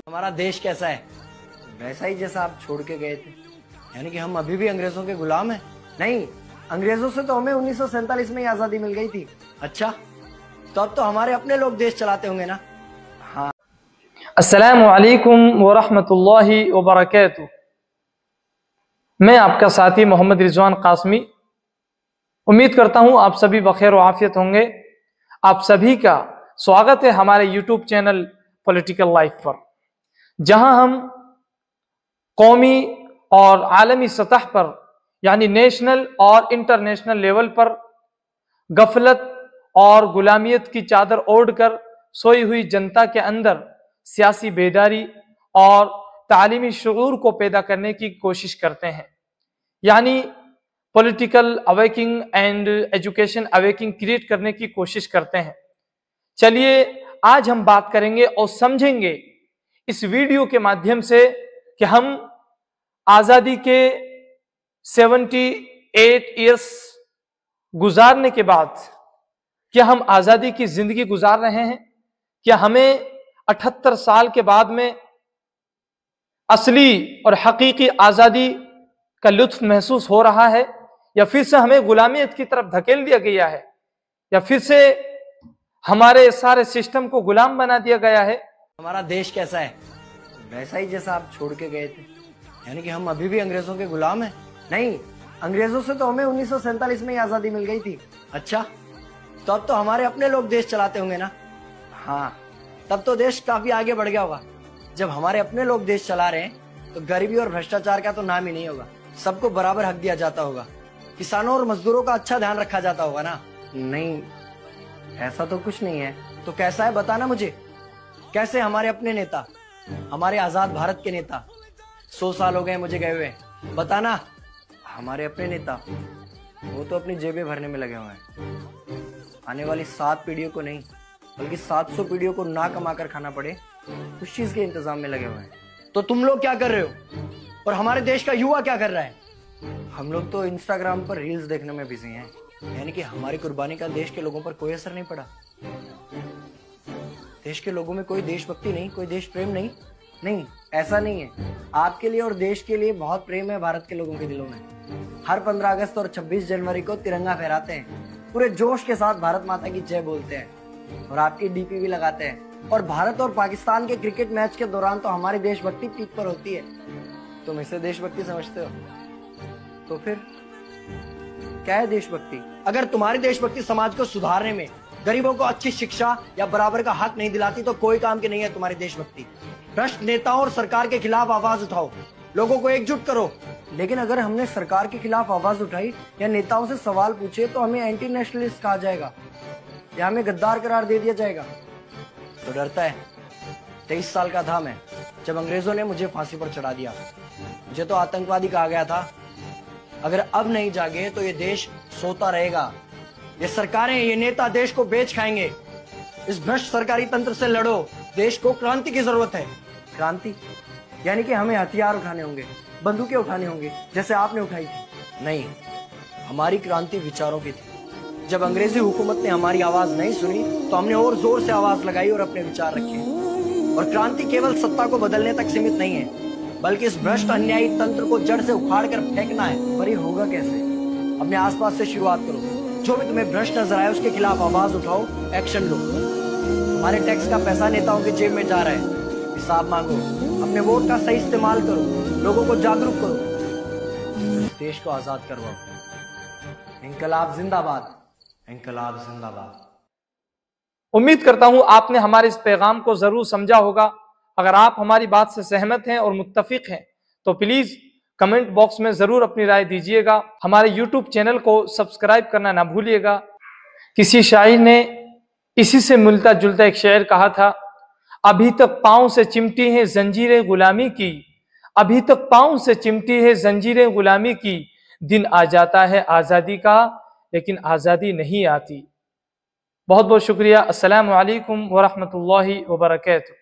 हमारा देश कैसा है? वैसा ही जैसा आप छोड़ के गए थे। यानी कि हम अभी भी अंग्रेजों के गुलाम हैं? नहीं, अंग्रेजों से तो हमें 1947 में ही आजादी मिल गई थी। अच्छा, तो अब तो हमारे अपने लोग देश चलाते होंगे ना? हाँ। अस्सलामु अलैकुम वरहमतुल्लाहि वबरकातुहू। मैं आपका साथी मोहम्मद रिजवान कासमी। उम्मीद करता हूँ आप सभी बखैर व आफियत होंगे। आप सभी का स्वागत है हमारे यूट्यूब चैनल पॉलिटिकल लाइफ पर, जहां हम कौमी और आलमी सतह पर यानी नेशनल और इंटरनेशनल लेवल पर गफलत और गुलामियत की चादर ओढ़कर सोई हुई जनता के अंदर सियासी बेदारी और तालीमी शऊर को पैदा करने की कोशिश करते हैं, यानी political awaking and education awaking create करने की कोशिश करते हैं। चलिए आज हम बात करेंगे और समझेंगे इस वीडियो के माध्यम से कि हम आज़ादी के 78 ईयर्स गुजारने के बाद क्या हम आज़ादी की जिंदगी गुजार रहे हैं? क्या हमें 78 साल के बाद में असली और हकीकी आज़ादी का लुत्फ महसूस हो रहा है, या फिर से हमें गुलामियत की तरफ धकेल दिया गया है, या फिर से हमारे सारे सिस्टम को गुलाम बना दिया गया है? हमारा देश कैसा है? वैसा ही जैसा आप छोड़ के गए थे। यानी कि हम अभी भी अंग्रेजों के गुलाम हैं? नहीं, अंग्रेजों से तो हमें 1947 में ही आजादी मिल गई थी। अच्छा, तो अब तो हमारे अपने लोग देश चलाते होंगे ना? हाँ, तब तो देश काफी आगे बढ़ गया होगा। जब हमारे अपने लोग देश चला रहे हैं तो गरीबी और भ्रष्टाचार का तो नाम ही नहीं होगा। सबको बराबर हक दिया जाता होगा, किसानों और मजदूरों का अच्छा ध्यान रखा जाता होगा ना? नहीं, ऐसा तो कुछ नहीं है। तो कैसा है बताना मुझे। कैसे हमारे अपने नेता, हमारे आजाद भारत के नेता, 100 साल हो गए मुझे गए हुए, बताना। हमारे अपने नेता वो तो अपनी जेबें भरने में लगे हुए हैं। आने वाली 7 पीढ़ियों को नहीं बल्कि 700 पीढ़ियों को ना कमा कर खाना पड़े, उस चीज के इंतजाम में लगे हुए हैं। तो तुम लोग क्या कर रहे हो और हमारे देश का युवा क्या कर रहा है? हम लोग तो इंस्टाग्राम पर रील्स देखने में बिजी हैं। यानी कि हमारी कुर्बानी का देश के लोगों पर कोई असर नहीं पड़ा। देश के लोगों में कोई देशभक्ति नहीं, कोई देश प्रेम नहीं। नहीं, ऐसा नहीं है। आपके लिए और देश के लिए बहुत प्रेम है भारत के लोगों के दिलों में। हर 15 अगस्त और 26 जनवरी को तिरंगा फहराते हैं, पूरे जोश के साथ भारत माता की जय बोलते हैं और आपकी डीपी भी लगाते हैं। और भारत और पाकिस्तान के क्रिकेट मैच के दौरान तो हमारी देशभक्ति पीक पर होती है। तुम इसे देशभक्ति समझते हो? तो फिर क्या है देशभक्ति? अगर तुम्हारी देशभक्ति समाज को सुधारने में, गरीबों को अच्छी शिक्षा या बराबर का हक नहीं दिलाती तो कोई काम की नहीं है तुम्हारी देशभक्ति। भ्रष्ट नेताओं और सरकार के खिलाफ आवाज उठाओ, लोगों को एकजुट करो। लेकिन अगर हमने सरकार के खिलाफ आवाज उठाई या नेताओं से सवाल पूछे तो हमें एंटी नेशनलिस्ट कहा जाएगा या हमें गद्दार करार दे दिया जाएगा। तो डरता है? 23 साल का था मैं जब अंग्रेजों ने मुझे फांसी पर चढ़ा दिया। मुझे तो आतंकवादी कहा गया था। अगर अब नहीं जागे तो ये देश सोता रहेगा। ये सरकारें, ये नेता देश को बेच खाएंगे। इस भ्रष्ट सरकारी तंत्र से लड़ो। देश को क्रांति की जरूरत है। क्रांति यानी कि हमें हथियार उठाने होंगे, बंदूकें उठानी होंगी जैसे आपने उठाई थी। नहीं, हमारी क्रांति विचारों की थी। जब अंग्रेजी हुकूमत ने हमारी आवाज नहीं सुनी तो हमने और जोर से आवाज लगाई और अपने विचार रखे। और क्रांति केवल सत्ता को बदलने तक सीमित नहीं है, बल्कि इस भ्रष्ट अन्यायी तंत्र को जड़ से उखाड़ कर फेंकना है। पर ये होगा कैसे? अपने आसपास से शुरुआत करो। जो भी तुम्हें भ्रष्ट नजर आए उसके खिलाफ आवाज उठाओ, एक्शन लो। हमारे टैक्स का पैसा नेताओं के जेब में जा रहा है, हिसाब मांगो। अपने वोट का सही इस्तेमाल करो, लोगों को जागरूक करो, इस देश को आजाद करवाओ। इंकलाब जिंदाबाद, इंकलाब जिंदाबाद। उम्मीद करता हूं आपने हमारे इस पैगाम को जरूर समझा होगा। अगर आप हमारी बात से सहमत हैं और मुत्तफिक हैं तो प्लीज कमेंट बॉक्स में जरूर अपनी राय दीजिएगा। हमारे यूट्यूब चैनल को सब्सक्राइब करना ना भूलिएगा। किसी शायर ने इसी से मिलता जुलता एक शेर कहा था, अभी तक पांव से चिमटी है जंजीरें गुलामी की, अभी तक पांव से चिमटी है जंजीरें गुलामी की, दिन आ जाता है आज़ादी का लेकिन आज़ादी नहीं आती। बहुत बहुत शुक्रिया। अस्सलामु अलैकुम वरहमतुल्लाहि वबरकातुहू।